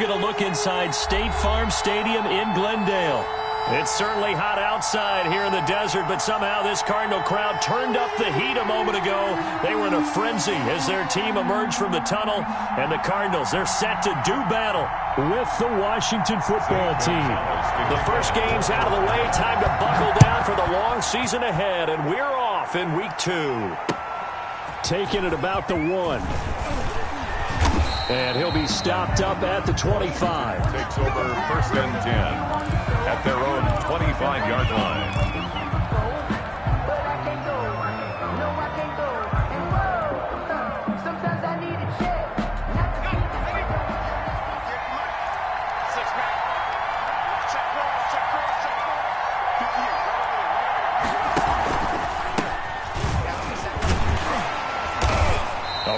taking a look inside State Farm Stadium in Glendale. It's certainly hot outside here in the desert, but somehow this Cardinal crowd turned up the heat a moment ago. They were in a frenzy as their team emerged from the tunnel, and the Cardinals, they're set to do battle with the Washington football team. The first game's out of the way. Time to buckle down for the long season ahead, and we're off in week 2. Taking it about the 1. And he'll be stopped up at the 25. Takes over 1st and 10 at their own 25-yard line.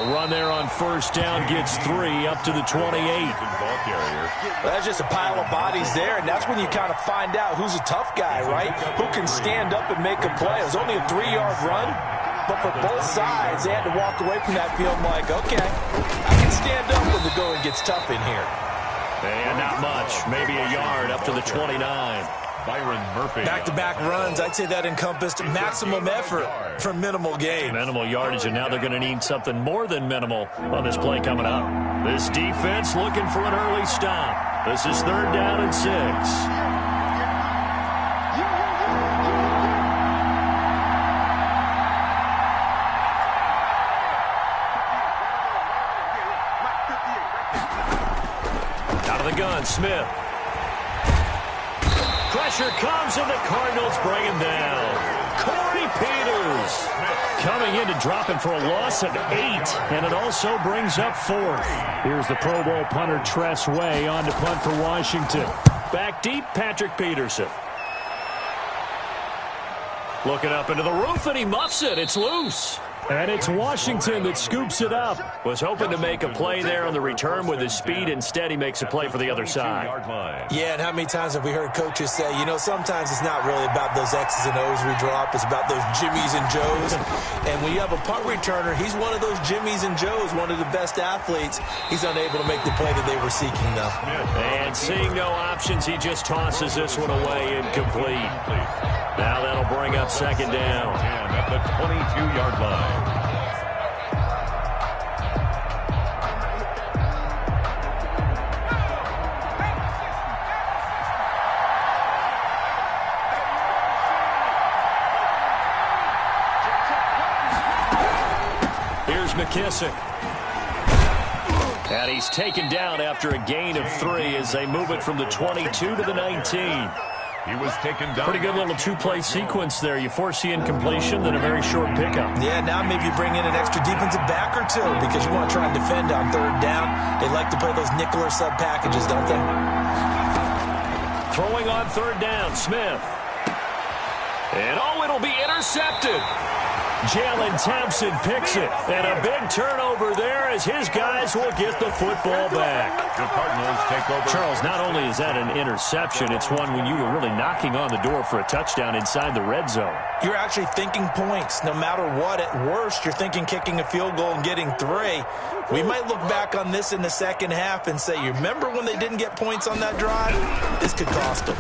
Run there on 1st down gets 3 up to the 28. Well, that's just a pile of bodies there, and that's when you kind of find out who's a tough guy, right? Who can stand up and make a play. It was only a 3-yard run, but for both sides, they had to walk away from that field like, okay, I can stand up when the going gets tough in here. And not much, maybe a yard up to the 29. Byron Murphy. Back-to-back runs, I'd say that encompassed maximum effort for minimal gain. Minimal yardage, and now they're going to need something more than minimal on this play coming up. This defense looking for an early stop. This is 3rd down and 6. Out of the gun, Smith. Pressure comes, and the Cardinals bring him down. Corey Peters coming in to drop him for a loss of 8, and it also brings up 4th. Here's the Pro Bowl punter Tress Way on to punt for Washington. Back deep, Patrick Peterson. Looking up into the roof, and he muffs it. It's loose. And it's Washington that scoops it up. Was hoping to make a play there on the return with his speed. Instead, he makes a play for the other side. Yeah, and how many times have we heard coaches say, you know, sometimes it's not really about those X's and O's we drop. It's about those Jimmies and Joes. And when you have a punt returner, he's one of those Jimmies and Joes, one of the best athletes. He's unable to make the play that they were seeking, though. And seeing no options, he just tosses this one away incomplete. Now that'll bring up 2nd down. And at the 22-yard line. Here's McKissick. And he's taken down after a gain of 3 as they move it from the 22 to the 19. He was taken down. Pretty good little 2-play sequence there. You force the incompletion, then a very short pickup. Yeah, now maybe you bring in an extra defensive back or 2 because you want to try and defend on 3rd down. They like to play those nickel or sub packages, don't they? Throwing on 3rd down, Smith. And it'll be intercepted. Jalen Thompson picks it, and a big turnover there as his guys will get the football back. The Cardinals take over. Charles, not only is that an interception, it's one when you were really knocking on the door for a touchdown inside the red zone. You're actually thinking points. No matter what, at worst, you're thinking kicking a field goal and getting 3. We might look back on this in the second half and say, you remember when they didn't get points on that drive? This could cost them.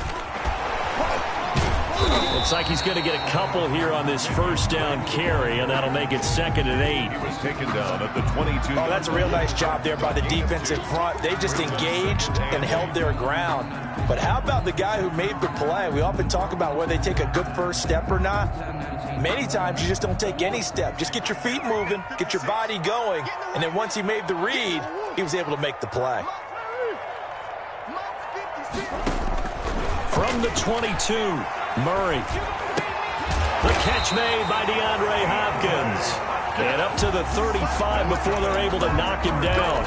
Looks like he's going to get a couple here on this 1st down carry, and that'll make it 2nd and 8. He was taken down at the 22. Oh, that's a real nice job there by the defensive front. They just engaged and held their ground. But how about the guy who made the play? We often talk about whether they take a good first step or not. Many times you just don't take any step. Just get your feet moving, get your body going, and then once he made the read, he was able to make the play. From the 22, Murray. The catch made by DeAndre Hopkins. And up to the 35 before they're able to knock him down.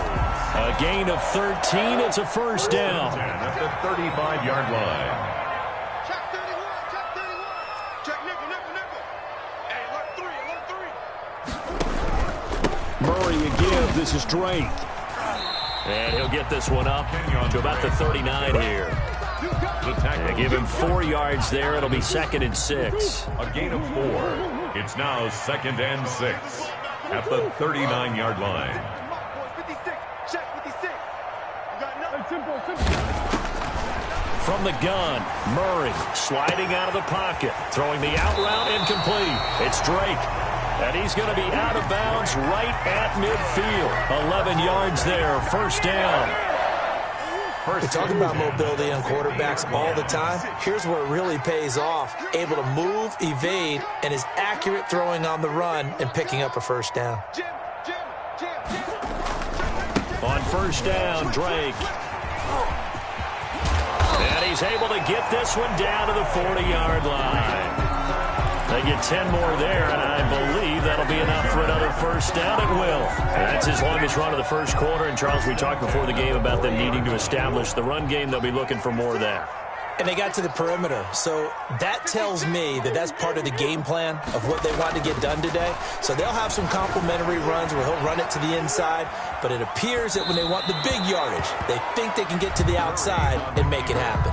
A gain of 13. It's a 1st down. At the 35-yard line. Check 31. Check 31. Check nickel, nickel, nickel. Hey, look 3. Murray again. This is Drake. And he'll get this one up to about the 39 here. They give him 4 yards there. It'll be 2nd and 6. A gain of 4. It's now 2nd and 6 at the 39-yard line. Check 56. You got enough? From the gun, Murray sliding out of the pocket, throwing the out route incomplete. It's Drake, and he's going to be out of bounds right at midfield. 11 yards there, first down. We talk about mobility on quarterbacks all the time. Here's where it really pays off. Able to move, evade, and is accurate throwing on the run and picking up a first down. On first down, Drake. And he's able to get this one down to the 40-yard line. They get 10 more there, and I believe that'll be enough for another first down. It will. That's his longest run of the first quarter. And, Charles, we talked before the game about them needing to establish the run game. They'll be looking for more there. And they got to the perimeter. So that tells me that that's part of the game plan of what they want to get done today. So they'll have some complementary runs where he'll run it to the inside. But it appears that when they want the big yardage, they think they can get to the outside and make it happen.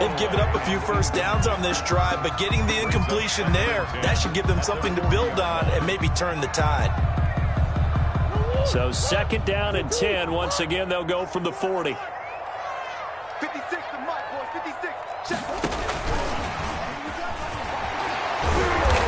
They've given up a few first downs on this drive, but getting the incompletion there, that should give them something to build on and maybe turn the tide. So second down and 10. Once again, they'll go from the 40. 56 to Mike, boys. 56. Check.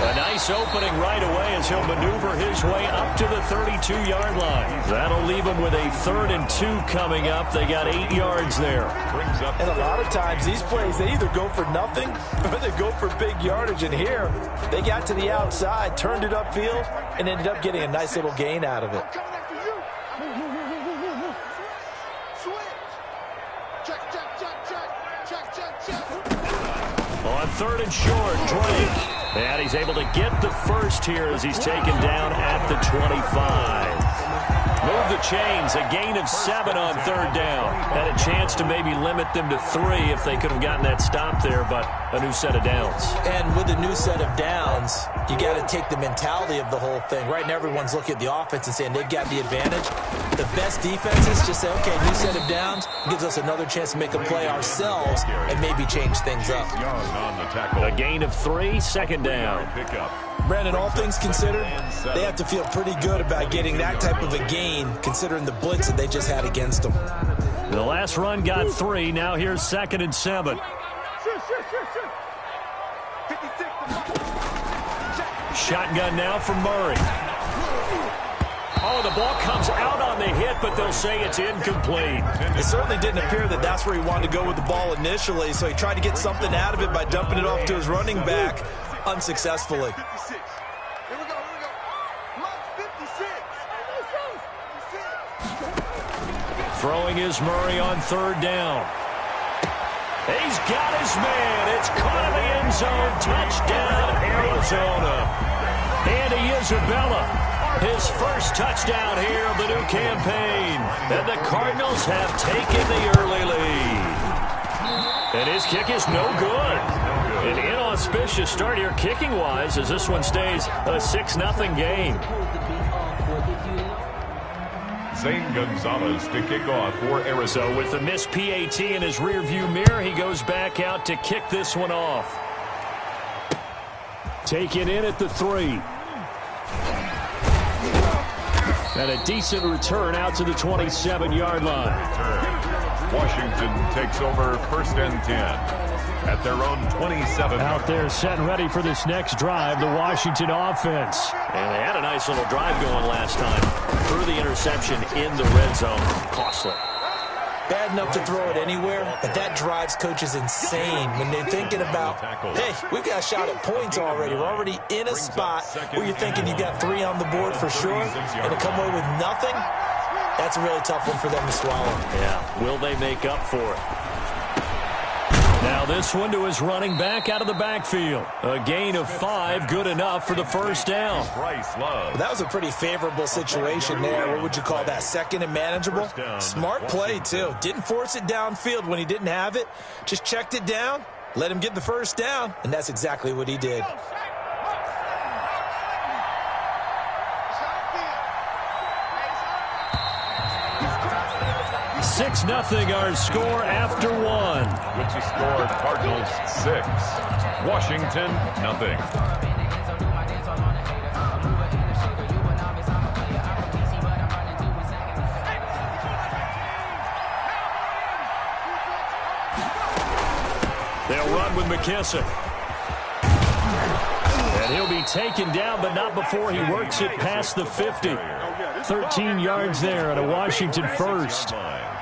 A nice opening right away as he'll maneuver his way up to the 32-yard line. That'll leave him with a 3rd and 2 coming up. They got 8 yards there. And a lot of times these plays, they either go for nothing or they go for big yardage. And here, they got to the outside, turned it upfield, and ended up getting a nice little gain out of it. Coming after you. Switch. Check, check, check, check. Check, check, check. On 3rd and short, Drake. And he's able to get the first here as he's taken down at the 25. Move the chains, a gain of 7 on 3rd down. Had a chance to maybe limit them to 3 if they could have gotten that stop there, but a new set of downs. And with a new set of downs, you got to take the mentality of the whole thing. Right now, everyone's looking at the offense and saying they've got the advantage. The best defenses just say, okay, new set of downs gives us another chance to make a play ourselves and maybe change things up. A gain of 3, second down. Brandon, all things considered, they have to feel pretty good about getting that type of a gain considering the blitz that they just had against them. The last run got 3. Now here's 2nd and 7. Shotgun now from Murray. Oh, the ball comes out on the hit, but they'll say it's incomplete. It certainly didn't appear that that's where he wanted to go with the ball initially, so he tried to get something out of it by dumping it off to his running back unsuccessfully. 56. Here we go, here we go. Mike, 56. Throwing is Murray on 3rd down. He's got his man. It's caught in the end zone. Touchdown, Arizona. Andy Isabella, his first touchdown here of the new campaign. And the Cardinals have taken the early lead. And his kick is no good. An inauspicious start here kicking-wise as this one stays a 6-0 game. Zane Gonzalez to kick off for Arizona. So with the missed PAT in his rearview mirror, he goes back out to kick this one off. Taken in at the 3. And a decent return out to the 27-yard line. Washington takes over 1st and 10 at their own 27. Out there set and ready for this next drive, the Washington offense. And they had a nice little drive going last time. Threw the interception in the red zone. Costly. Bad enough to throw it anywhere, but that drives coaches insane when they're thinking about, hey, we've got a shot at points already. We're already in a spot where you're thinking you got 3 on the board for sure, and to come away with nothing, that's a really tough one for them to swallow. Yeah, will they make up for it? Now this one to his running back out of the backfield. A gain of 5, good enough for the first down. Well, that was a pretty favorable situation there. What would you call that? 2nd and manageable? Smart play, too. Didn't force it downfield when he didn't have it. Just checked it down, let him get the first down, and that's exactly what he did. 6-0 our score after 1. With the score, Cardinals 6, Washington 0. They'll run with McKissick. And he'll be taken down, but not before he works it past the 50. 13 yards there and a Washington first.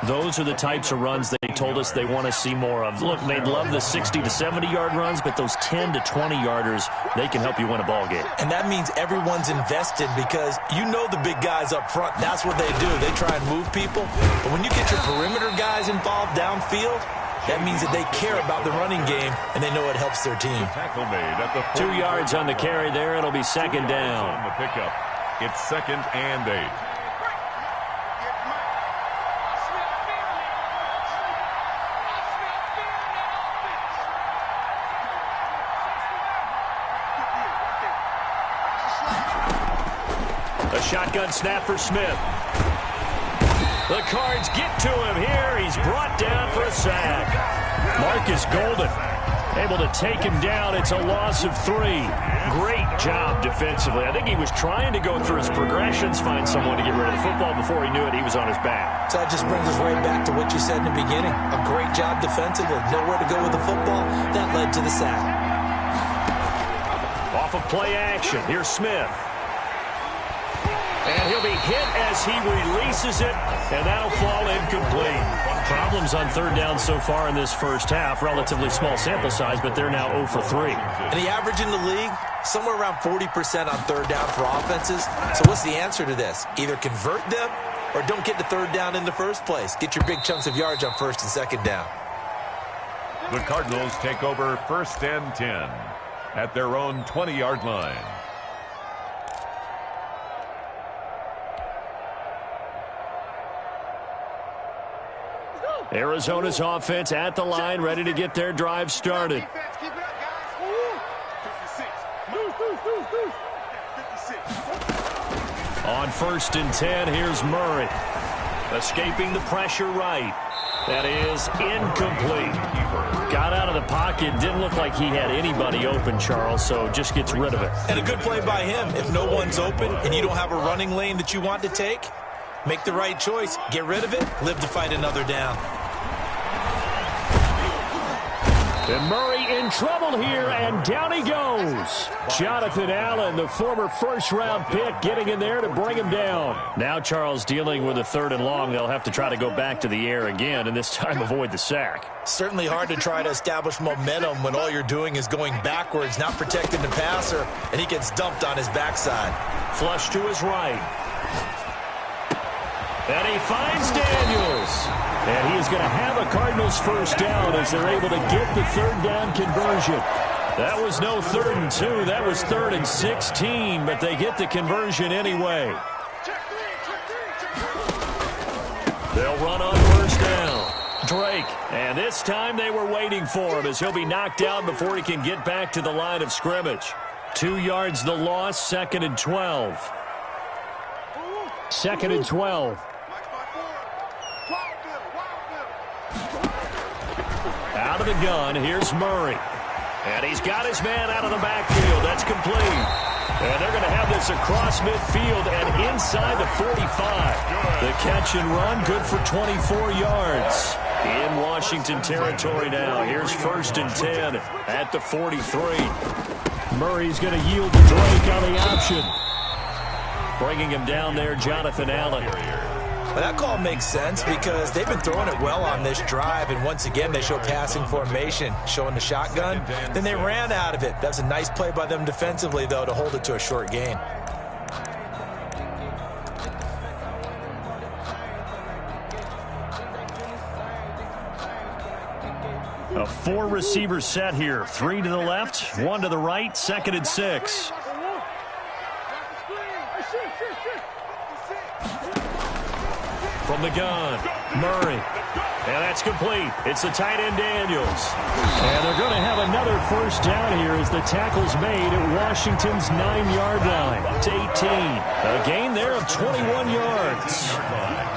Those are the types of runs they told us they want to see more of. Look, they'd love the 60 to 70-yard runs, but those 10 to 20-yarders, they can help you win a ball game. And that means everyone's invested because you know the big guys up front. That's what they do. They try and move people. But when you get your perimeter guys involved downfield, that means that they care about the running game, and they know it helps their team. 2 yards on the carry there. It'll be second down. On the pickup, it's 2nd and 8. A shotgun snap for Smith. The Cards get to him here. He's brought down for a sack. Marcus Golden able to take him down. It's a loss of 3. Great job defensively. I think he was trying to go through his progressions, find someone to get rid of the football. Before he knew it, he was on his back. So that just brings us right back to what you said in the beginning. A great job defensively. Nowhere to go with the football. That led to the sack. Off of play action. Here's Smith. And he'll be hit as he releases it, and that'll fall incomplete. Problems on third down so far in this first half. Relatively small sample size, but they're now 0 for 3. And the average in the league, somewhere around 40% on third down for offenses. So what's the answer to this? Either convert them or don't get to third down in the first place. Get your big chunks of yards on first and second down. The Cardinals take over 1st and 10 at their own 20-yard line. Arizona's offense at the line, ready to get their drive started. On 1st and 10, here's Murray. Escaping the pressure right. That is incomplete. Got out of the pocket. Didn't look like he had anybody open, Charles, so just gets rid of it. And a good play by him. If no one's open and you don't have a running lane that you want to take, make the right choice. Get rid of it. Live to fight another down. And Murray in trouble here, and down he goes. Jonathan Allen, the former first-round pick, getting in there to bring him down. Now Charles dealing with a 3rd and long. They'll have to try to go back to the air again, and this time avoid the sack. Certainly hard to try to establish momentum when all you're doing is going backwards, not protecting the passer, and he gets dumped on his backside. Flush to his right. And he finds Daniels. And he is going to have a Cardinals first down as they're able to get the third down conversion. That was no 3rd and 2. That was 3rd and 16, but they get the conversion anyway. They'll run on first down. Drake, and this time they were waiting for him as he'll be knocked down before he can get back to the line of scrimmage. 2 yards the loss, 2nd and 12. 2nd and 12. Out of the gun, here's Murray. And he's got his man out of the backfield. That's complete. And they're going to have this across midfield and inside the 45. The catch and run, good for 24 yards. In Washington territory now. Here's 1st and 10 at the 43. Murray's going to yield to Drake on the option. Bringing him down there, Jonathan Allen. Well, that call makes sense because they've been throwing it well on this drive, and once again they show passing formation, showing the shotgun. Then they ran out of it. That's a nice play by them defensively, though, to hold it to a short gain. A 4-receiver set here. 3 to the left, 1 to the right, 2nd and 6. From the gun, Murray. And that's complete. It's the tight end Daniels. And they're going to have another first down here as the tackle's made at Washington's 9-yard line. It's 18. A gain there of 21 yards. 25.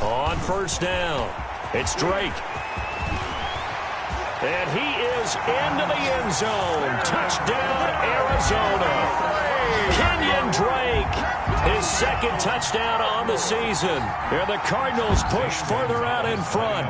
On first down, it's Drake. And he is into the end zone. Touchdown, Arizona. His second touchdown on the season. And the Cardinals push further out in front.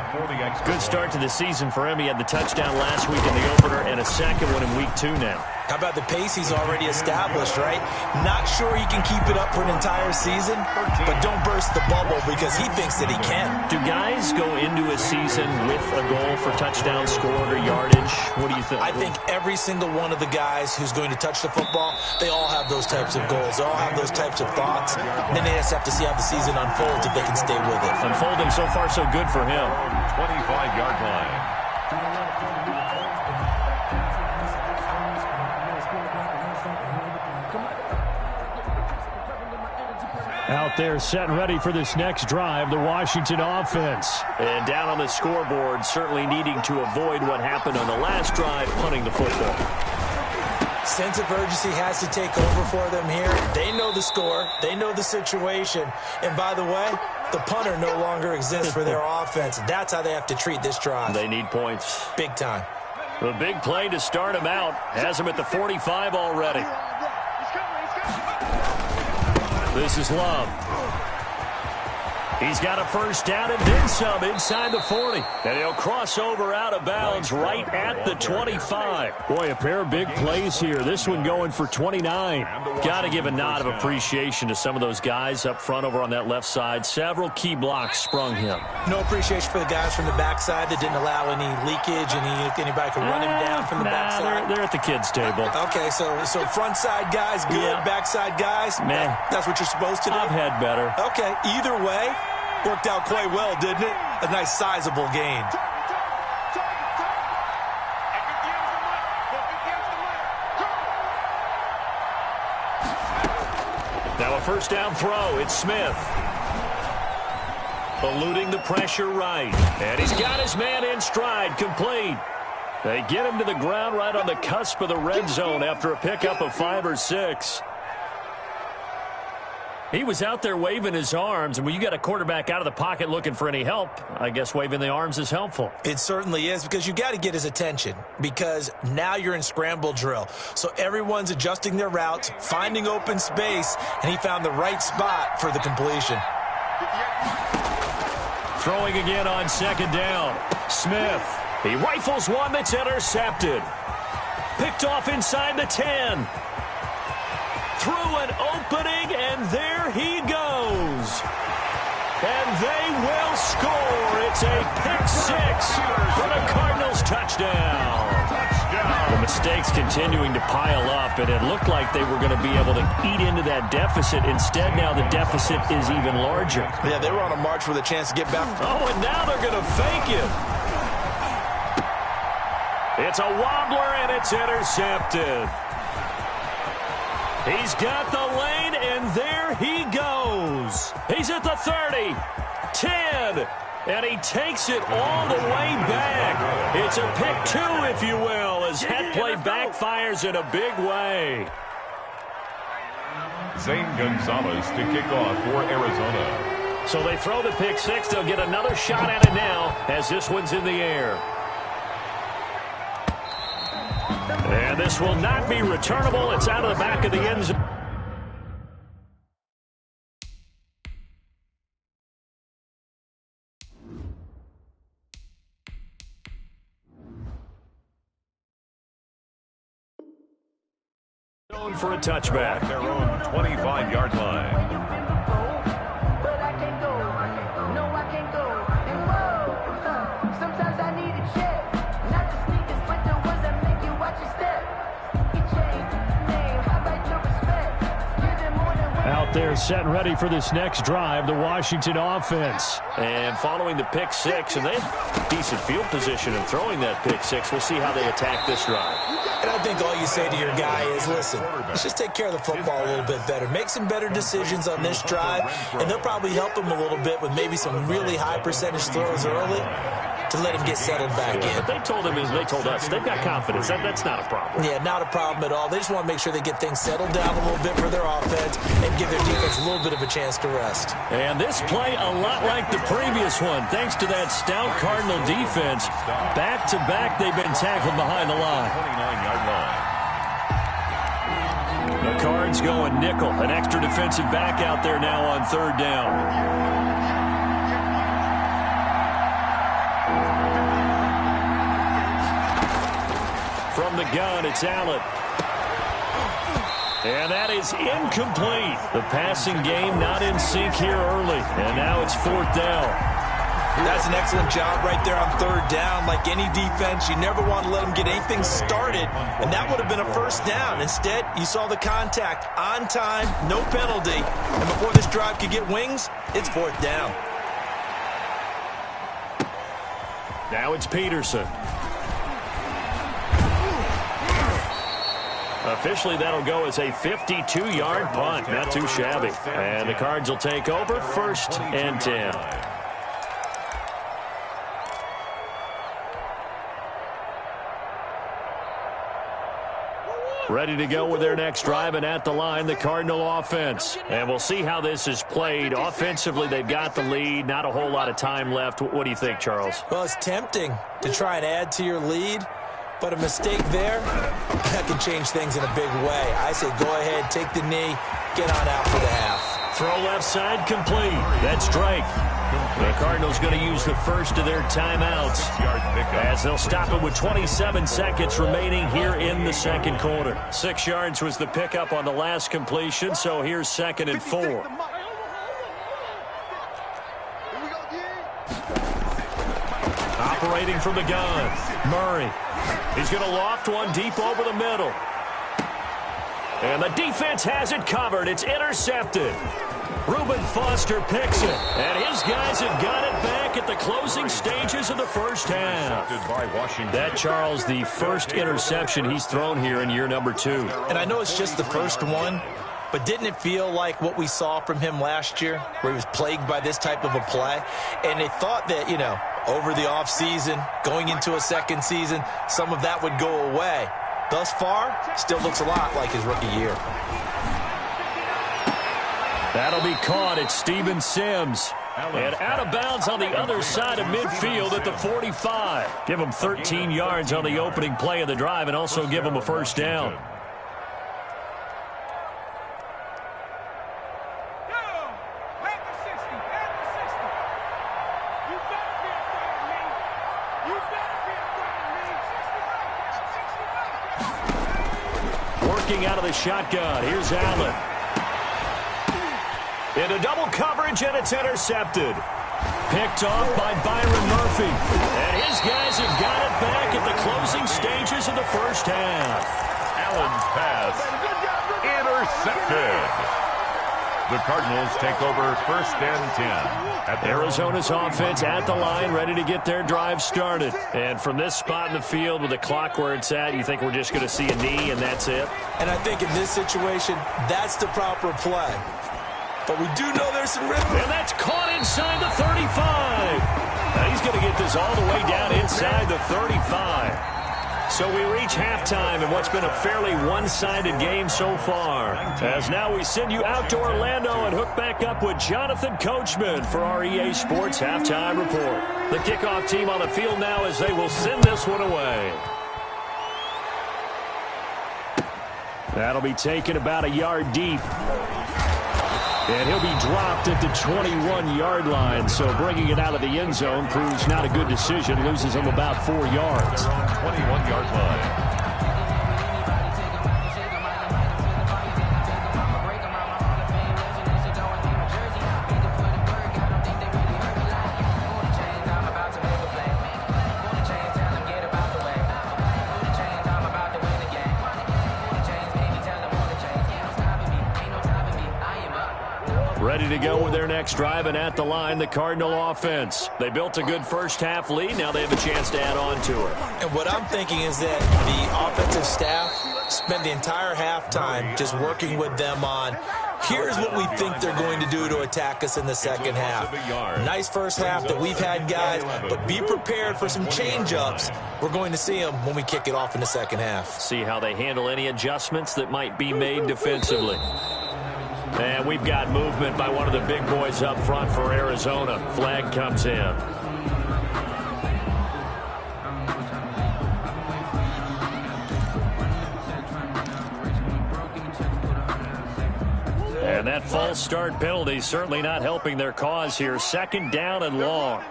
Good start to the season for him. He had the touchdown last week in the opener and a second one in week 2 now. How about the pace he's already established, right? Not sure he can keep it up for an entire season, but don't burst the bubble because he thinks that he can. Do guys go into a season with a goal for touchdown scored or yardage? What do you think? I think every single one of the guys who's going to touch the football, they all have those types of goals. They all have those types of thoughts. And then they just have to see how the season unfolds if they can stay with it. Unfolding so far so good for him. 25-yard line. Out there set and ready for this next drive, the Washington offense. And down on the scoreboard, certainly needing to avoid what happened on the last drive, punting the football. Sense of urgency has to take over for them here. They know the score. They know the situation. And by the way, the punter no longer exists for their offense. That's how they have to treat this drive. They need points. Big time. The big play to start him out has him at the 45 already. This is Love. He's got a first down and then some inside the 40. And he'll cross over out of bounds right at the 25. Boy, a pair of big plays here. This one going for 29. Got to give a nod of appreciation to some of those guys up front over on that left side. Several key blocks sprung him. No appreciation for the guys from the backside that didn't allow any leakage and anybody could run him down from the backside. They're at the kids' table. Okay, so front side guys good, Yeah. backside guys, Man, that's what you're supposed to do? I've had better. Okay, either way, worked out quite well, didn't it? A nice sizable gain. Now a first down throw. It's Smith. Eluding the pressure right. And he's got his man in stride. Complete. They get him to the ground right on the cusp of the red zone after a pickup of 5 or 6. He was out there waving his arms, and when you got a quarterback out of the pocket looking for any help, I guess waving the arms is helpful. It certainly is, because you got to get his attention, because now you're in scramble drill. So everyone's adjusting their routes, finding open space, and he found the right spot for the completion. Throwing again on second down. Smith. He rifles one that's intercepted. Picked off inside the 10. Through an opening, and there he goes. And they will score. It's a pick-6 for the Cardinals touchdown. The mistakes continuing to pile up, and it looked like they were going to be able to eat into that deficit. Instead, now the deficit is even larger. Yeah, they were on a march with a chance to get back. Oh, and now they're going to fake it. It's a wobbler, and it's intercepted. He's got the lane, and there he goes. He's at the 30, 10, and he takes it all the way back. It's a pick 2, if you will, as that play backfires in a big way. Zane Gonzalez to kick off for Arizona. So they throw the pick 6. They'll get another shot at it now as this one's in the air. And this will not be returnable. It's out of the back of the end zone. Going for a touchback. Their own 25-yard line. Out there set and ready for this next drive, the Washington offense. And following the pick 6, and they have decent field position in throwing that pick 6. We'll see how they attack this drive. And I think all you say to your guy is, listen, let's just take care of the football a little bit better. Make some better decisions on this drive, and they'll probably help him a little bit with maybe some really high percentage throws early to let him get settled back in. But they told him, they told us, they've got confidence. That's not a problem. Yeah, not a problem at all. They just want to make sure they get things settled down a little bit for their offense and give their defense a little bit of a chance to rest. And this play a lot like the previous one, thanks to that stout Cardinal defense. Back-to-back, they've been tackled behind the line. 29-yard line. The Cards going nickel. An extra defensive back out there now on third down. From the gun, it's Allen. And that is incomplete. The passing game not in sync here early. And now it's fourth down. That's an excellent job right there on third down. Like any defense, you never want to let them get anything started, and that would have been a first down. Instead, you saw the contact on time, no penalty, and before this drive could get wings, it's fourth down. Now it's Peterson. Officially, that'll go as a 52-yard punt. Not too shabby. And the Cards will take over, first and 10. Ready to go with their next drive, and at the line, the Cardinal offense. And we'll see how this is played. Offensively, they've got the lead. Not a whole lot of time left. What do you think, Charles? Well, it's tempting to try and add to your lead, but a mistake there, that can change things in a big way. I say go ahead, take the knee, get on out for the half. Throw left side complete. That's Drake. The Cardinals going to use the first of their timeouts as they'll stop it with 27 seconds remaining here in the second quarter. 6 yards was the pickup on the last completion, so here's second and 4. Operating from the gun, Murray. He's going to loft one deep over the middle. And the defense has it covered. It's intercepted. Reuben Foster picks it, and his guys have got it back at the closing stages of the first half. That, Charles, the first interception he's thrown here in year number 2. And I know it's just the first one, but didn't it feel like what we saw from him last year, where he was plagued by this type of a play? And they thought that, you know, over the offseason, going into a second season, some of that would go away. Thus far, still looks a lot like his rookie year. That'll be caught at Steven Sims. And out of bounds on the other side of midfield at the 45. Give him 13 yards on the opening play of the drive and also give him a first down. Working out of the shotgun. Here's Allen. Into double coverage, and it's intercepted. Picked off by Byron Murphy. And his guys have got it back at the closing stages of the first half. Allen's pass intercepted. The Cardinals take over first and 10. Arizona's offense at the line, ready to get their drive started. And from this spot in the field with the clock where it's at, you think we're just going to see a knee and that's it? And I think in this situation, that's the proper play. But we do know there's some rhythm. And that's caught inside the 35. Now he's going to get this all the way down inside the 35. So we reach halftime in what's been a fairly one-sided game so far. As now we send you out to Orlando and hook back up with Jonathan Coachman for our EA Sports Halftime Report. The kickoff team on the field now as they will send this one away. That'll be taken about a yard deep. And he'll be dropped at the 21-yard line. So bringing it out of the end zone proves not a good decision. Loses him about 4 yards. 21-yard line. Ready to go with their next drive, and at the line, the Cardinal offense. They built a good first-half lead. Now they have a chance to add on to it. And what I'm thinking is that the offensive staff spent the entire halftime just working with them on, here's what we think they're going to do to attack us in the second half. Nice first half that we've had, guys, but be prepared for some change-ups. We're going to see them when we kick it off in the second half. See how they handle any adjustments that might be made defensively. And we've got movement by one of the big boys up front for Arizona. Flag comes in. And that false start penalty certainly not helping their cause here. Second down and long.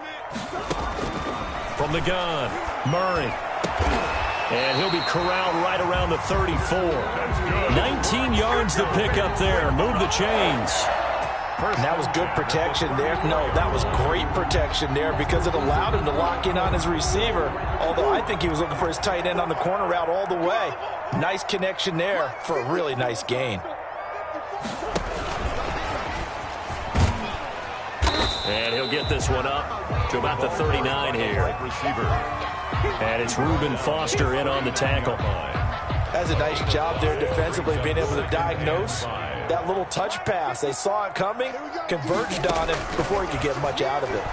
From the gun, Murray. And he'll be corralled right around the 34. 19 yards to pick up there. Move the chains. And that was good protection there. No, that was great protection there because it allowed him to lock in on his receiver. Although I think he was looking for his tight end on the corner route all the way. Nice connection there for a really nice gain. And he'll get this one up to about the 39 here. And it's Reuben Foster in on the tackle. That's a nice job there defensively, being able to diagnose that little touch pass. They saw it coming, converged on him before he could get much out of it.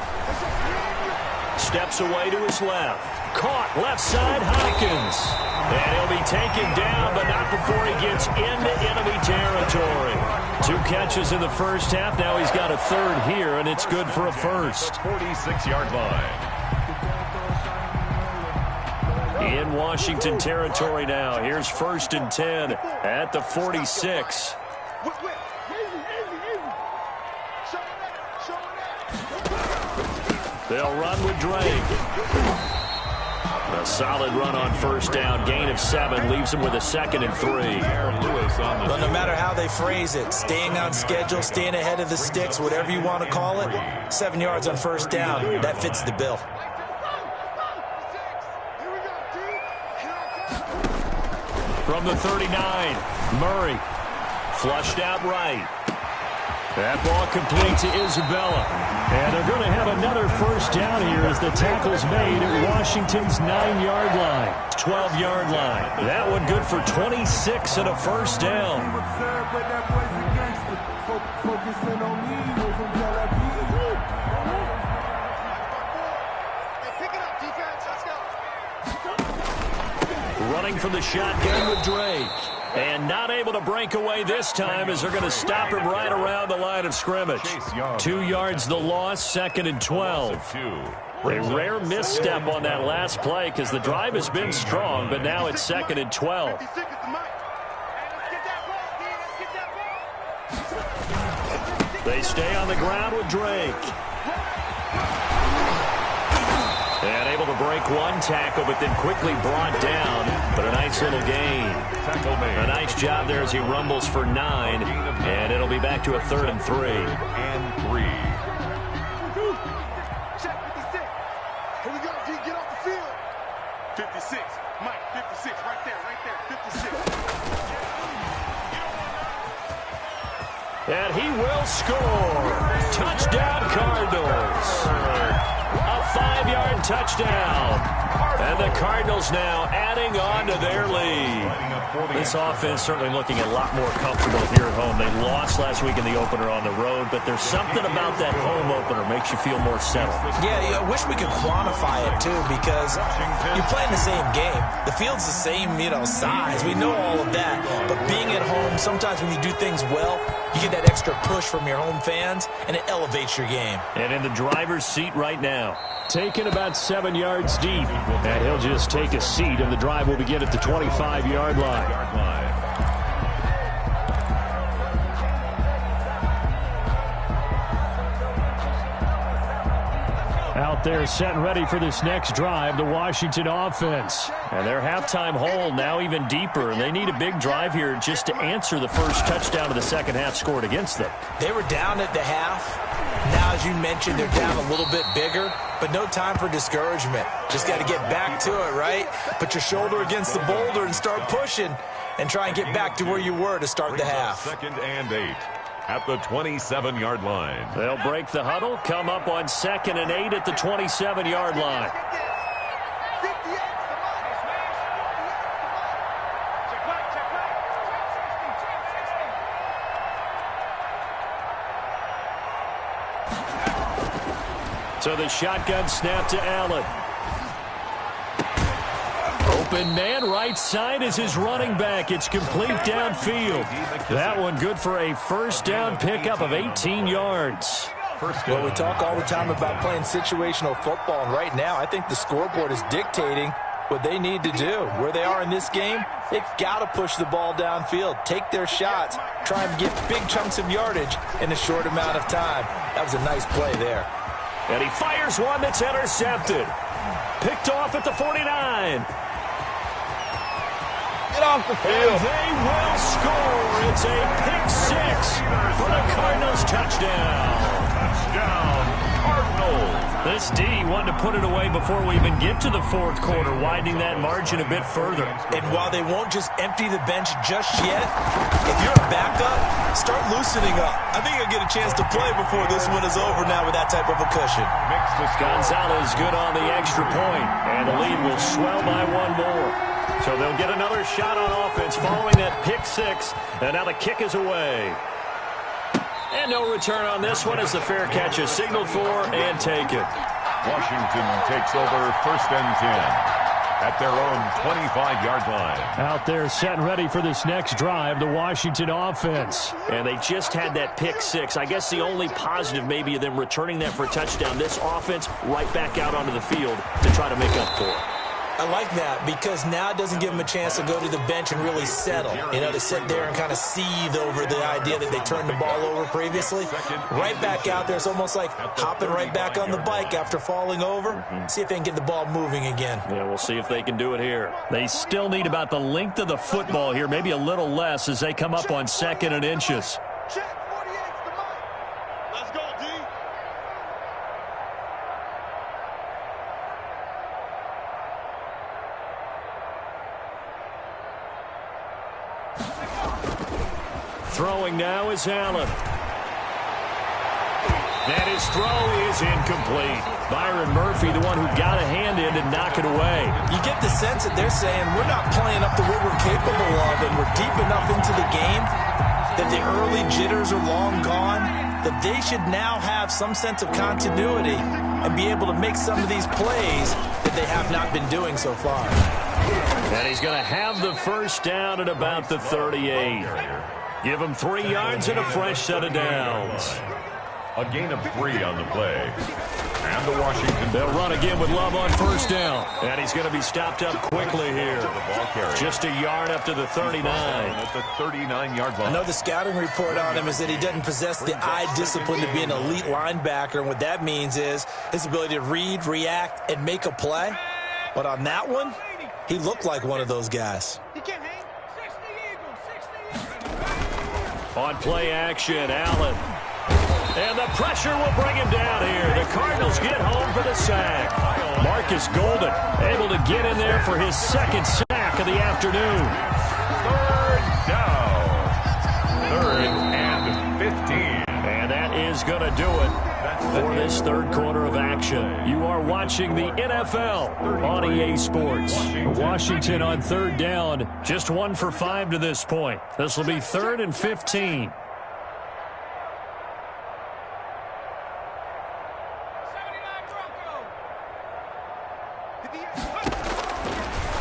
Steps away to his left. Caught left side, Hopkins. And he'll be taken down, but not before he gets into enemy territory. 2 catches in the first half. Now he's got a third here, and it's good for a first. 46-yard line. In Washington territory now. Here's 1st and 10 at the 46. They'll run with Drake. A solid run on first down. Gain of 7 leaves him with a 2nd and 3. Well, no matter how they phrase it, staying on schedule, staying ahead of the sticks, whatever you want to call it, 7 yards on first down, that fits the bill. From the 39, Murray. Flushed out right. That ball complete to Isabella. And they're going to have another first down here as the tackle's made at Washington's 9-yard line. 12-yard line. That one good for 26 and a first down. Running from the shotgun with Drake. And not able to break away this time as they're going to stop him right around the line of scrimmage. 2 yards the loss, 2nd and 12. A rare misstep on that last play because the drive has been strong, but now it's 2nd and 12. They stay on the ground with Drake. And able to break one tackle, but then quickly brought down. But a nice little gain. A nice job there as he rumbles for 9. And it'll be back to a 3rd and 3. And 3. Check 56. Here we go, D. Get off the field. 56. Mike, 56. Right there. 56. And he will score. Touchdown, Cardinals. A 5-yard touchdown. And the Cardinals now adding on to their lead. This offense certainly looking a lot more comfortable here at home. They lost last week in the opener on the road, but there's something about that home opener makes you feel more settled. Yeah, I wish we could quantify it, too, because you're playing the same game. The field's the same, size. We know all of that. But being at home, sometimes when you do things well, you get that extra push from your home fans, and it elevates your game. And in the driver's seat right now, taken about 7 yards deep. And he'll just take a seat, and the drive will begin at the 25-yard line. Out there set and ready for this next drive, the Washington offense. And their halftime hole now even deeper, and they need a big drive here just to answer the first touchdown of the second half scored against them. They were down at the half. Now, as you mentioned, they're down a little bit bigger, but no time for discouragement. Just got to get back to it, right? Put your shoulder against the boulder and start pushing and try and get back to where you were to start the half. 2nd and 8 at the 27-yard line. They'll break the huddle, come up on 2nd and 8 at the 27-yard line. So the shotgun snap to Allen. Open man right side is his running back. It's complete downfield. That one good for a first down pickup of 18 yards. Well, we talk all the time about playing situational football, and right now I think the scoreboard is dictating what they need to do. Where they are in this game, they've got to push the ball downfield, take their shots, try and get big chunks of yardage in a short amount of time. That was a nice play there. And he fires one that's intercepted. Picked off at the 49. Get off the field. And they will score. It's a pick six for the Cardinals touchdown. Touchdown, Cardinals. This D wanted to put it away before we even get to the fourth quarter, widening that margin a bit further. And while they won't just empty the bench just yet, if you're a backup, start loosening up. I think you'll get a chance to play before this one is over now with that type of a cushion. Gonzalez good on the extra point, and the lead will swell by one more. So they'll get another shot on offense following that pick six, and now the kick is away. And no return on this one as the fair catch is signaled for and taken. Washington takes over 1st and 10 at their own 25-yard line. Out there set and ready for this next drive, the Washington offense. And they just had that pick six. I guess the only positive maybe of them returning that for a touchdown. This offense right back out onto the field to try to make up for it. I like that because now it doesn't give them a chance to go to the bench and really settle. You know, to sit there and kind of seethe over the idea that they turned the ball over previously. Right back out there. It's almost like hopping right back on the bike after falling over. See if they can get the ball moving again. Yeah, we'll see if they can do it here. They still need about the length of the football here, maybe a little less as they come up on 2nd and inches. Check 48's the mic. Let's go, D. Throwing now is Allen. And his throw is incomplete. Byron Murphy, the one who got a hand in to knock it away. You get the sense that they're saying we're not playing up to what we're capable of, and we're deep enough into the game that the early jitters are long gone, that they should now have some sense of continuity and be able to make some of these plays that they have not been doing so far. And he's going to have the first down at about the 38. Give him 3 yards and a fresh set of downs. A gain of 3 on the play. And the Washington. They'll run again with Love on first down. And he's going to be stopped up quickly here. Just a yard up to the 39. At the 39-yard line. I know the scouting report on him is that he doesn't possess the eye discipline to be an elite linebacker. And what that means is his ability to read, react, and make a play. But on that one, he looked like one of those guys. He can't hang. 60 Eagles. On play action, Allen. And the pressure will bring him down here. The Cardinals get home for the sack. Marcus Golden able to get in there for his 2nd sack of the afternoon. 3rd down. 3rd and 15. And that is going to do it for this 3rd quarter of action. You are watching the NFL on EA Sports. Washington on 3rd down. Just 1 for 5 to this point. This will be 3rd and 15.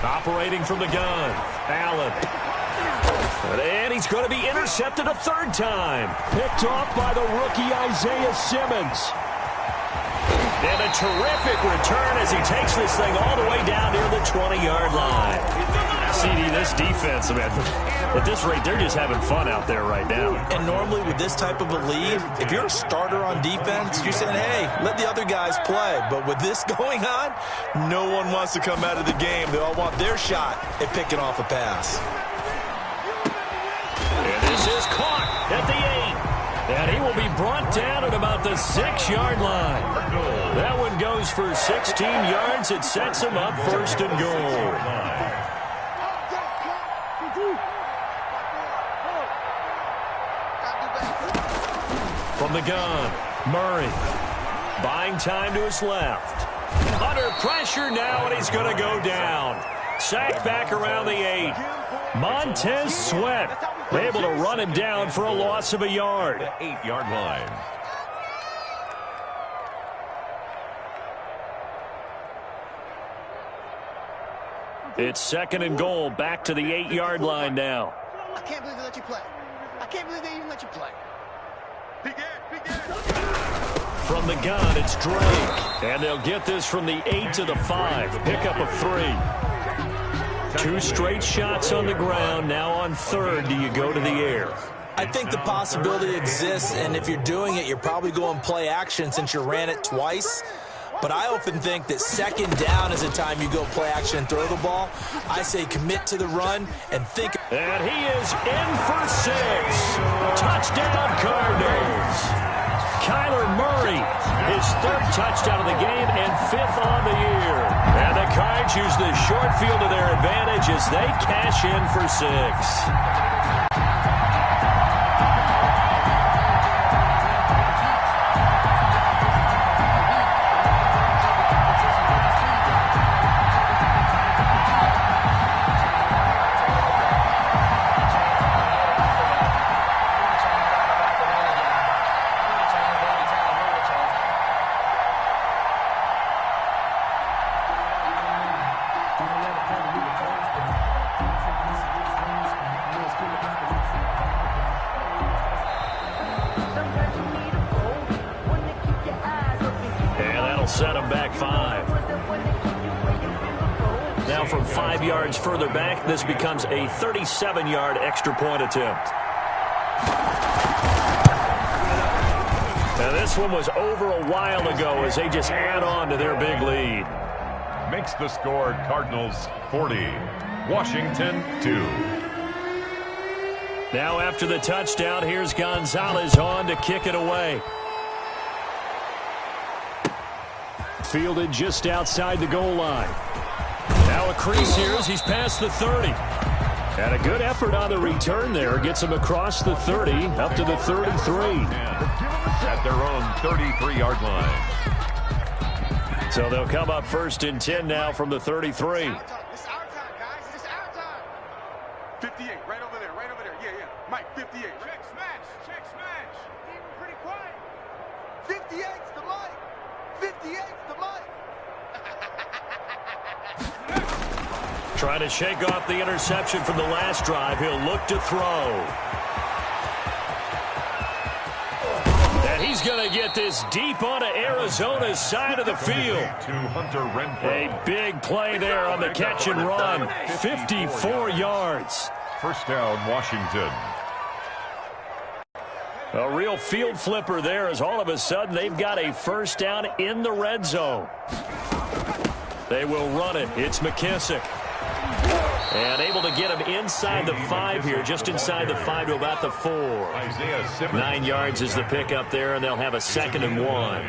Operating from the gun, Allen. And he's going to be intercepted a 3rd time. Picked off by the rookie Isaiah Simmons. And a terrific return as he takes this thing all the way down near the 20-yard line. CD, this defense, man, at this rate, they're just having fun out there right now. And normally with this type of a lead, if you're a starter on defense, you're saying, hey, let the other guys play. But with this going on, no one wants to come out of the game. They all want their shot at picking off a pass. And this is caught at the 8. And he will be brought down at about the 6-yard line. That one goes for 16 yards. It sets him up 1st and goal. From the gun, Murray. Buying time to his left. Under pressure now, and he's going to go down. Sacked back around the 8. Montez Sweat able to run him down for a loss of a yard. 8-yard line. It's 2nd and goal, back to the 8-yard line now. I can't believe they let you play. I can't believe they even let you play. From the gun, it's Drake. And they'll get this from the 8 to the 5. Pickup of 3. 2 straight shots on the ground. Now on 3rd, do you go to the air? I think the possibility exists, and if you're doing it, you're probably going play action since you ran it twice. But I often think that 2nd down is the time you go play action and throw the ball. I say commit to the run and think. And he is in for 6. Touchdown, Cardinals. Kyler Murray, his 3rd touchdown of the game and 5th on the year. And the Cards use the short field to their advantage as they cash in for 6. Set him back 5. Now from 5 yards further back, this becomes a 37-yard extra point attempt. Now this one was over a while ago as they just add on to their big lead. Makes the score Cardinals 40, Washington 2. Now after the touchdown, here's Gonzalez on to kick it away. Fielded just outside the goal line. Now a crease here as he's past the 30. And a good effort on the return there. Gets him across the 30, up to the 33. At their own 33-yard line. So they'll come up 1st and 10 now from the 33. It's our time, guys. It's our time. 58, right over there, right over there. Yeah. Mike, 58. Check smash. Even pretty quiet. 58's the Mike. 58's the Mike. Trying to shake off the interception from the last drive. He'll look to throw. And he's going to get this deep onto Arizona's side of the field. A big play there on the catch and run. 54 yards. First down, Washington. A real field flipper there as all of a sudden they've got a first down in the red zone. They will run it. It's McKissick. And able to get him inside the 5 here, just inside the 5 to about the 4. 9 yards is the pickup there, and they'll have a 2nd and 1.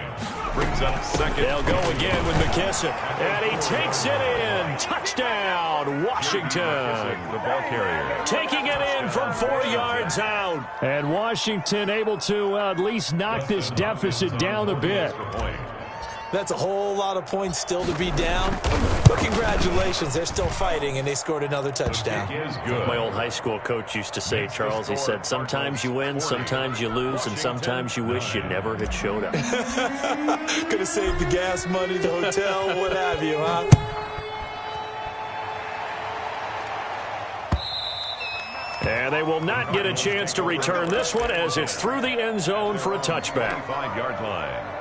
Brings up 2nd. They'll go again with McKissick. And he takes it in. Touchdown, Washington. The ball carrier. Taking it in from 4 yards out. And Washington able to at least knock this deficit down a bit. That's a whole lot of points still to be down. But congratulations, they're still fighting, and they scored another touchdown. My old high school coach used to say, Charles, he said, sometimes you win, sometimes you lose, and sometimes you wish you never had showed up. Could have saved the gas money, the hotel, what have you, huh? And they will not get a chance to return this one as it's through the end zone for a touchback. 5-yard line.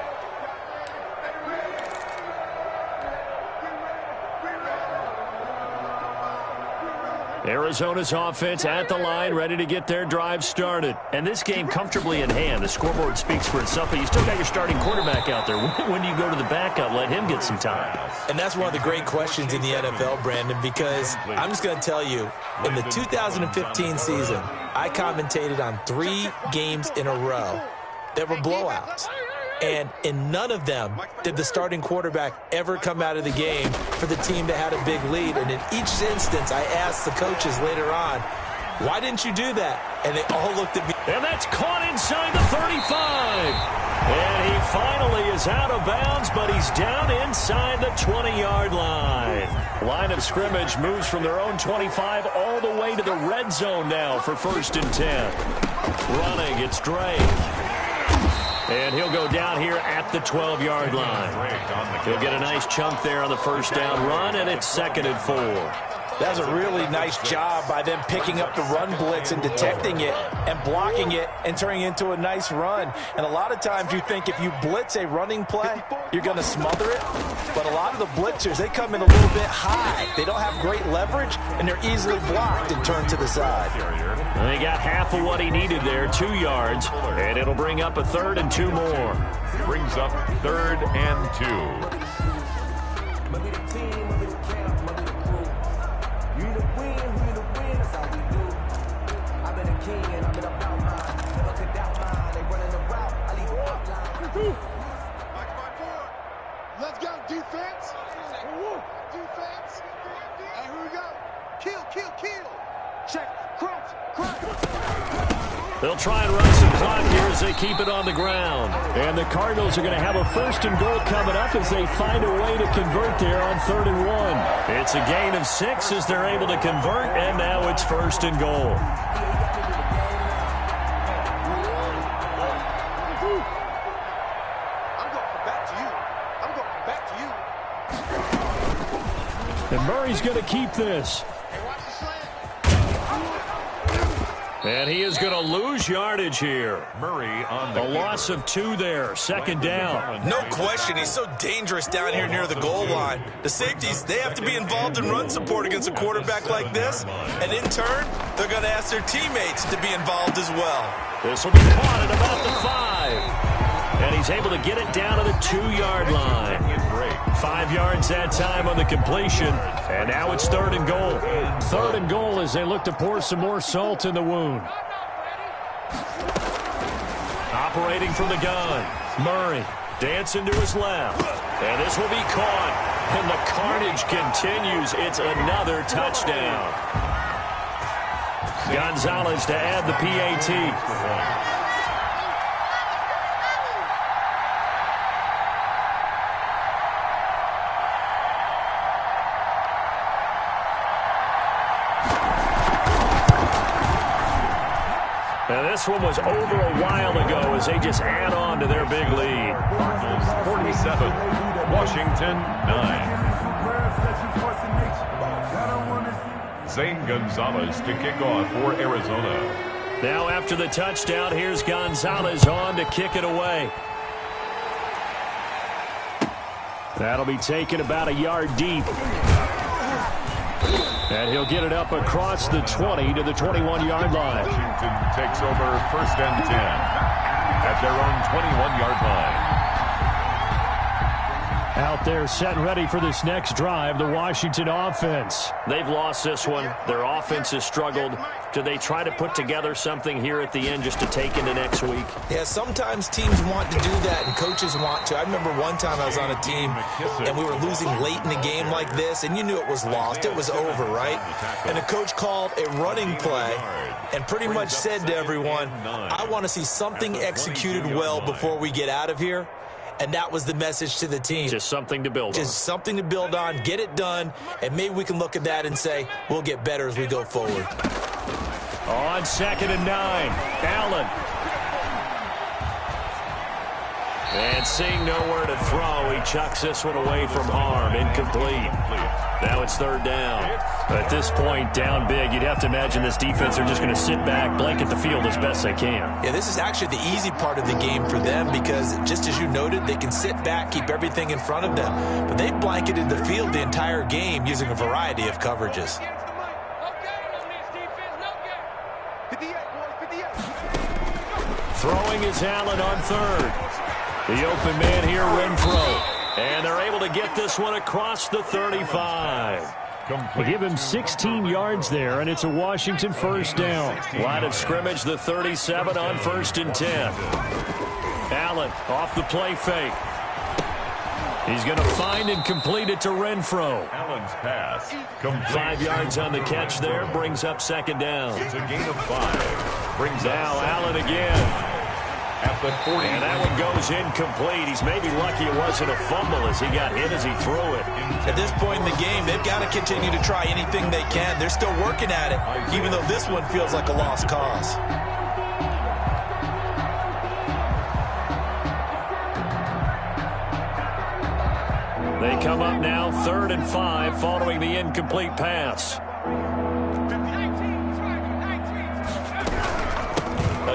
Arizona's offense at the line, ready to get their drive started. And this game comfortably in hand. The scoreboard speaks for itself, but you still got your starting quarterback out there. When do you go to the backup? Let him get some time. And that's one of the great questions in the NFL, Brandon, because I'm just going to tell you, in the 2015 season, I commentated on 3 games in a row that were blowouts. And in none of them did the starting quarterback ever come out of the game for the team that had a big lead. And in each instance, I asked the coaches later on, why didn't you do that? And they all looked at me. And that's caught inside the 35. And he finally is out of bounds, but he's down inside the 20-yard line. Line of scrimmage moves from their own 25 all the way to the red zone now for 1st and 10. Running, it's Drake. And he'll go down here at the 12-yard line. He'll get a nice chunk there on the first down run, and it's 2nd and 4. That was a really nice job by them picking up the run blitz and detecting it and blocking it and turning it into a nice run. And a lot of times you think if you blitz a running play, you're going to smother it. But a lot of the blitzers, they come in a little bit high. They don't have great leverage, and they're easily blocked and turned to the side. They got half of what he needed there, 2 yards, and it'll bring up a 3rd and 2 more. Brings up 3rd and 2. Let's go, defense. Defense. And here we go. Kill, kill, kill. Check, crouch, crouch. They'll try and run some clock here as they keep it on the ground. And the Cardinals are going to have a 1st and goal coming up as they find a way to convert there on 3rd and 1. It's a gain of 6 as they're able to convert, and now it's 1st and goal. And Murray's going to keep this. And he is going to lose yardage here. Murray on the loss of 2 there. 2nd down. No question, he's so dangerous down here near the goal line. The safeties, they have to be involved in run support against a quarterback like this. And in turn, they're going to ask their teammates to be involved as well. This will be caught at about the 5. And he's able to get it down to the 2-yard line. 5 yards that time on the completion. And now it's 3rd and goal. 3rd and goal as they look to pour some more salt in the wound. Operating from the gun. Murray dancing to his left. And this will be caught. And the carnage continues. It's another touchdown. Gonzalez to add the PAT. Now this one was over a while ago as they just add on to their big lead. 47, Washington 9. Zane Gonzalez to kick off for Arizona. Now after the touchdown, here's Gonzalez on to kick it away. That'll be taken about a yard deep. And he'll get it up across the 20 to the 21-yard line. Washington takes over 1st and 10 at their own 21-yard line. Out there set and ready for this next drive, the Washington offense. They've lost this one. Their offense has struggled. Do they try to put together something here at the end just to take into next week? Yeah, sometimes teams want to do that and coaches want to. I remember one time I was on a team and we were losing late in the game like this, and you knew it was lost. It was over, right? And the coach called a running play and pretty much said to everyone, I want to see something executed well before we get out of here. And that was the message to the team. Just something to build on. Just something to build on, get it done, and maybe we can look at that and say, we'll get better as we go forward. On 2nd and 9, Allen. And seeing nowhere to throw, he chucks this one away from harm. Incomplete. Now it's 3rd down. At this point, down big, you'd have to imagine this defense are just going to sit back, blanket the field as best they can. Yeah, this is actually the easy part of the game for them because, just as you noted, they can sit back, keep everything in front of them. But they've blanketed the field the entire game using a variety of coverages. Throwing is Allen on 3rd. The open man here, Renfro. And they're able to get this one across the 35. They give him 16 yards there, and it's a Washington 1st down. Line of scrimmage, the 37 on 1st and 10. Allen off the play fake. He's going to find and complete it to Renfro. Allen's pass. 5 yards on the catch there, brings up 2nd down. It's a gain of 5. Brings now Allen again. At the 40. And that one goes incomplete. He's maybe lucky it wasn't a fumble as he got hit as he threw it. At this point in the game, they've got to continue to try anything they can. They're still working at it, even though this one feels like a lost cause. They come up now 3rd and 5 following the incomplete pass.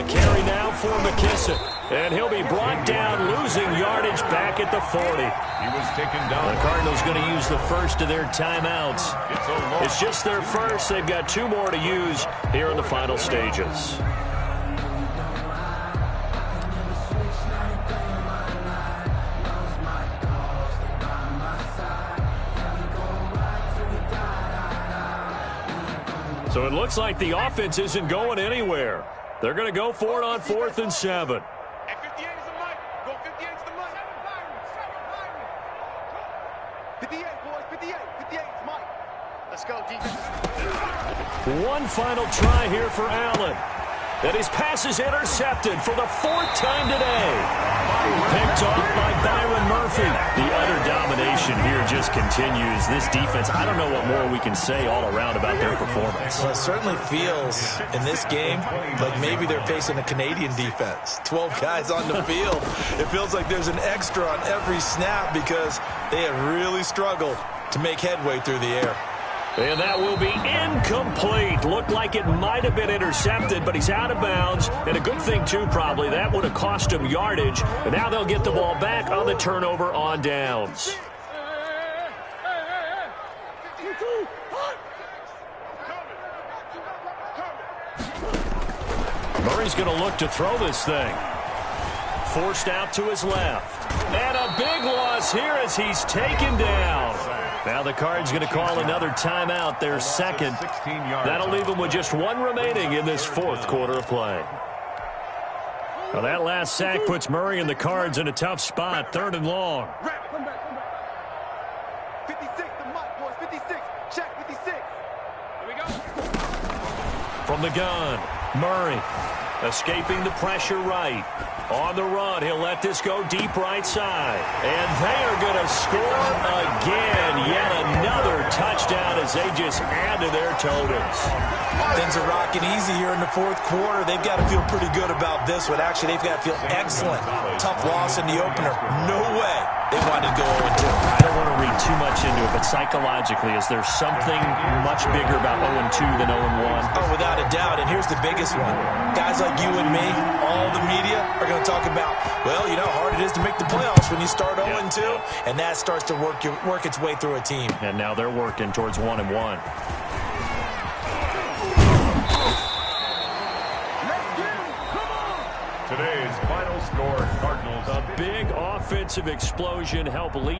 A carry now for McKissick. And he'll be brought down, losing yardage back at the 40. He was taken down. The Cardinals going to use the first of their timeouts. It's just their first. They've got 2 more to use here in the final stages. So it looks like the offense isn't going anywhere. They're going to go for it on 4th and 7. At 58 is the mic. Go 58 is the mic. 58, boys. 58. 58 is Mike. Let's go, defense. One final try here for Allen. And his pass is intercepted for the 4th time today. Picked off by Byron Murphy. The utter domination here just continues. This defense, I don't know what more we can say all around about their performance. Well, it certainly feels in this game like maybe they're facing a Canadian defense. 12 guys on the field. It feels like there's an extra on every snap because they have really struggled to make headway through the air. And that will be incomplete. Looked like it might have been intercepted, but he's out of bounds. And a good thing, too, probably. That would have cost him yardage. And now they'll get the ball back on the turnover on downs. Murray's going to look to throw this thing. Forced out to his left. And a big loss here as he's taken down. Now the Cards going to call another timeout, their second. That'll leave them with just 1 remaining in this 4th quarter of play. Now that last sack puts Murray and the Cards in a tough spot, 3rd and long. 56, the mic, boys. 56. Check 56. Here we go. From the gun, Murray escaping the pressure right. On the run, he'll let this go deep right side. And they are going to score again. Yet another touchdown as they just add to their totals. Things are rocking easy here in the 4th quarter. They've got to feel pretty good about this one. Actually, they've got to feel excellent. Tough loss in the opener. No way they wanted to go 0-2. I don't want to read too much into it, but psychologically, is there something much bigger about 0-2 than 0-1? Oh, without a doubt. And here's the biggest one. Guys like you and me, all the media, are going to talk about, well, you know how hard it is to make the playoffs when you start 0-2, and that starts to work its way through a team. And now they're working towards 1-1. Today's final score, Cardinals. A big offensive explosion helped lead.